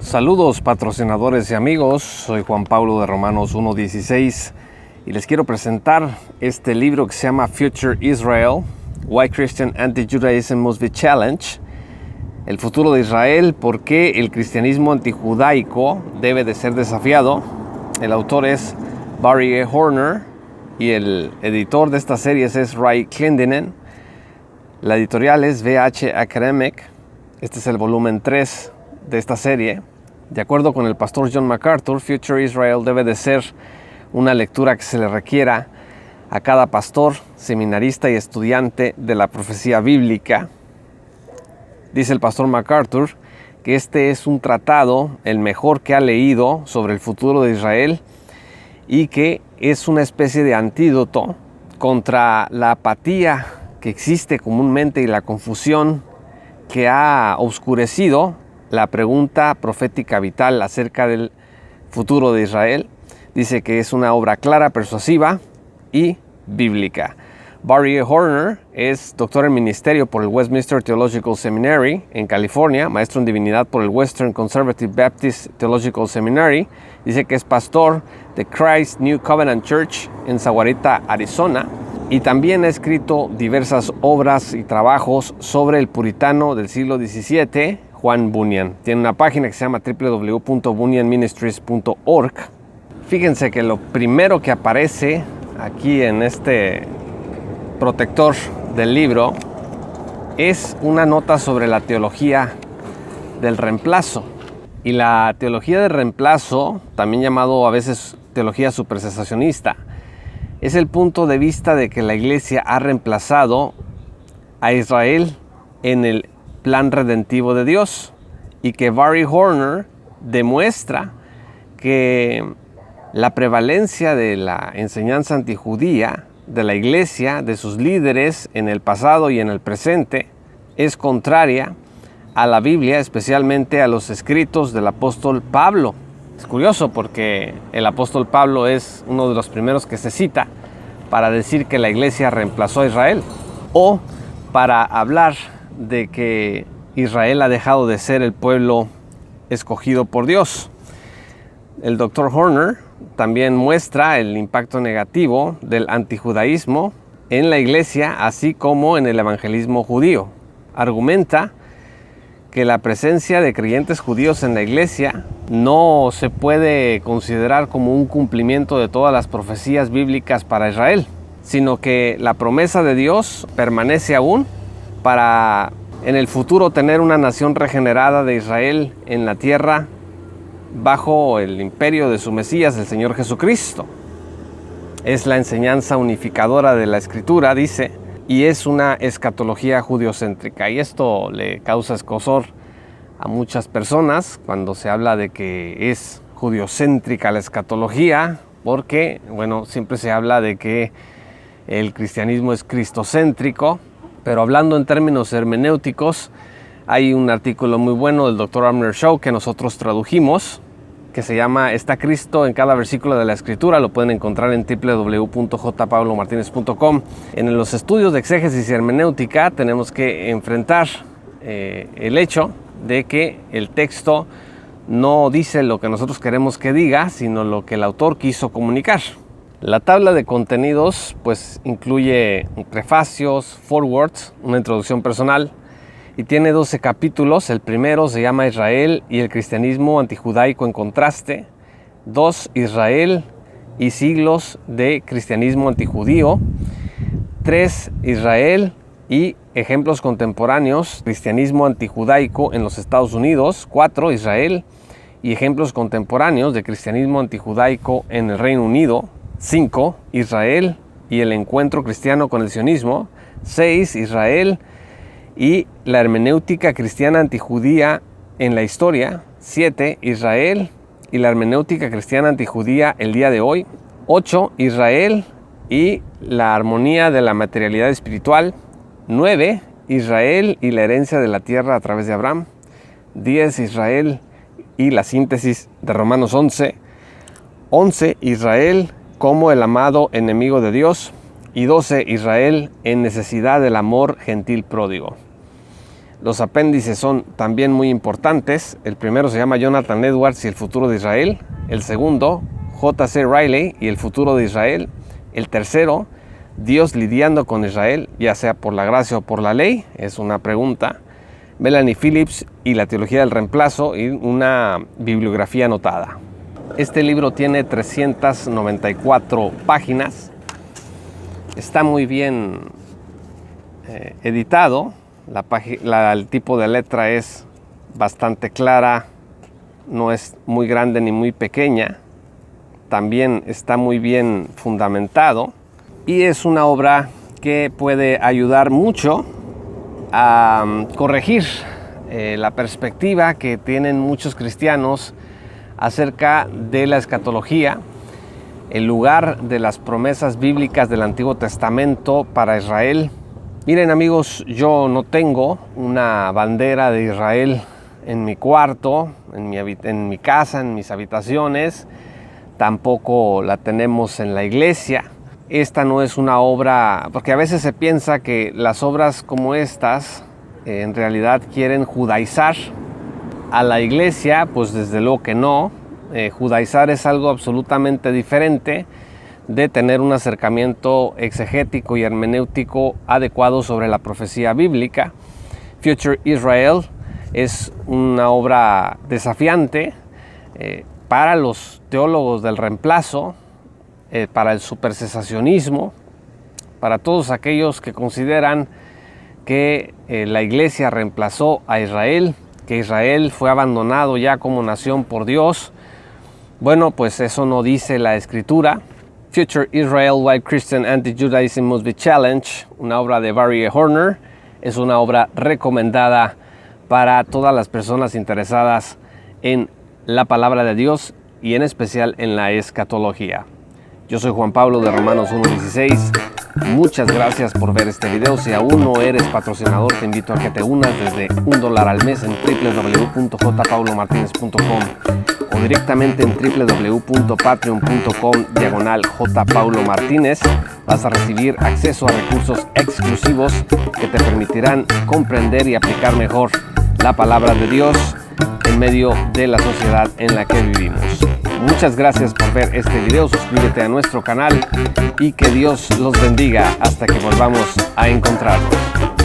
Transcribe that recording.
Saludos patrocinadores y amigos, soy Juan Pablo de Romanos 1:16 y les quiero presentar este libro que se llama Future Israel, Why Christian Anti-Judaism Must Be Challenged, el futuro de Israel, por qué el cristianismo antijudaico debe de ser desafiado. El autor es Barry E. Horner y el editor de estas series es Ray Clendenin. La editorial es VH Academic. Este es el volumen 3 de esta serie. De acuerdo con el pastor John MacArthur, Future Israel debe de ser una lectura que se le requiera a cada pastor, seminarista y estudiante de la profecía bíblica. Dice el pastor MacArthur que este es un tratado, el mejor que ha leído sobre el futuro de Israel, y que es una especie de antídoto contra la apatía que existe comúnmente y la confusión que ha oscurecido la pregunta profética vital acerca del futuro de Israel. Dice que es una obra clara, persuasiva y bíblica. Barry E. Horner es doctor en ministerio por el Westminster Theological Seminary en California, maestro en divinidad por el Western Conservative Baptist Theological Seminary. Dice que es pastor de Christ New Covenant Church en Sahuarita, Arizona. Y también ha escrito diversas obras y trabajos sobre el puritano del siglo XVII, Juan Bunyan. Tiene una página que se llama www.bunyanministries.org. Fíjense que lo primero que aparece aquí en este protector del libro es una nota sobre la teología del reemplazo. Y la teología del reemplazo, también llamado a veces teología supercesacionista, es el punto de vista de que la iglesia ha reemplazado a Israel en el plan redentivo de Dios, y que Barry Horner demuestra que la prevalencia de la enseñanza antijudía de la iglesia, de sus líderes en el pasado y en el presente, es contraria a la Biblia, especialmente a los escritos del apóstol Pablo. Es curioso porque el apóstol Pablo es uno de los primeros que se cita para decir que la iglesia reemplazó a Israel, o para hablar de que Israel ha dejado de ser el pueblo escogido por Dios. El Dr. Horner también muestra el impacto negativo del antijudaísmo en la iglesia, así como en el evangelismo judío. Argumenta que la presencia de creyentes judíos en la iglesia no se puede considerar como un cumplimiento de todas las profecías bíblicas para Israel, sino que la promesa de Dios permanece aún para en el futuro tener una nación regenerada de Israel en la tierra bajo el imperio de su Mesías, el Señor Jesucristo. Es la enseñanza unificadora de la Escritura, dice, y es una escatología judiocéntrica. Y esto le causa escozor a muchas personas cuando se habla de que es judiocéntrica la escatología, porque, bueno, siempre se habla de que el cristianismo es cristocéntrico, pero hablando en términos hermenéuticos, hay un artículo muy bueno del Dr. Abner Shaw que nosotros tradujimos, que se llama ¿Está Cristo en cada versículo de la Escritura? Lo pueden encontrar en www.jpablomartinez.com. En los estudios de exégesis y hermenéutica tenemos que enfrentar el hecho de que el texto no dice lo que nosotros queremos que diga, sino lo que el autor quiso comunicar. La tabla de contenidos pues incluye prefacios, forewords, una introducción personal, y tiene 12 capítulos. El primero se llama Israel y el cristianismo antijudaico en contraste. 2. Israel y siglos de cristianismo antijudío. 3. Israel y ejemplos contemporáneos, cristianismo antijudaico en los Estados Unidos. 4. Israel y ejemplos contemporáneos de cristianismo antijudaico en el Reino Unido. 5. Israel y el encuentro cristiano con el sionismo. 6. Israel y la hermenéutica cristiana antijudía en la historia. 7. Israel y la hermenéutica cristiana antijudía el día de hoy. 8. Israel y la armonía de la materialidad espiritual. 9. Israel y la herencia de la tierra a través de Abraham. 10. Israel y la síntesis de Romanos 11. 11. Israel como el amado enemigo de Dios. Y 12. Israel en necesidad del amor gentil pródigo. Los apéndices son también muy importantes. El primero se llama Jonathan Edwards y el futuro de Israel. El segundo, J.C. Riley y el futuro de Israel. El tercero, Dios lidiando con Israel, ya sea por la gracia o por la ley, es una pregunta. Melanie Phillips y la teología del reemplazo, y una bibliografía anotada. Este libro tiene 394 páginas. Está muy bien editado. El tipo de letra es bastante clara, no es muy grande ni muy pequeña. También está muy bien fundamentado y es una obra que puede ayudar mucho a corregir la perspectiva que tienen muchos cristianos acerca de la escatología, el lugar de las promesas bíblicas del Antiguo Testamento para Israel. Miren amigos, yo no tengo una bandera de Israel en mi cuarto, en mi casa, en mis habitaciones. Tampoco la tenemos en la iglesia. Esta no es una obra, porque a veces se piensa que las obras como estas en realidad quieren judaizar a la iglesia. Pues desde luego que no. Judaizar es algo absolutamente diferente de tener un acercamiento exegético y hermenéutico adecuado sobre la profecía bíblica. Future Israel es una obra desafiante para los teólogos del reemplazo, para el supercesacionismo, para todos aquellos que consideran que la iglesia reemplazó a Israel, que Israel fue abandonado ya como nación por Dios. Bueno, pues eso no dice la Escritura. Future Israel, Why Christian Anti-Judaism Must Be Challenged, una obra de Barry E. Horner, es una obra recomendada para todas las personas interesadas en la palabra de Dios y en especial en la escatología. Yo soy Juan Pablo de Romanos 1:16. Muchas gracias por ver este video. Si aún no eres patrocinador, te invito a que te unas desde $1 al mes en www.jpaulomartinez.com o directamente en www.patreon.com/jpaulomartinez. Vas a recibir acceso a recursos exclusivos que te permitirán comprender y aplicar mejor la palabra de Dios en medio de la sociedad en la que vivimos. Muchas gracias por ver este video, suscríbete a nuestro canal y que Dios los bendiga hasta que volvamos a encontrarnos.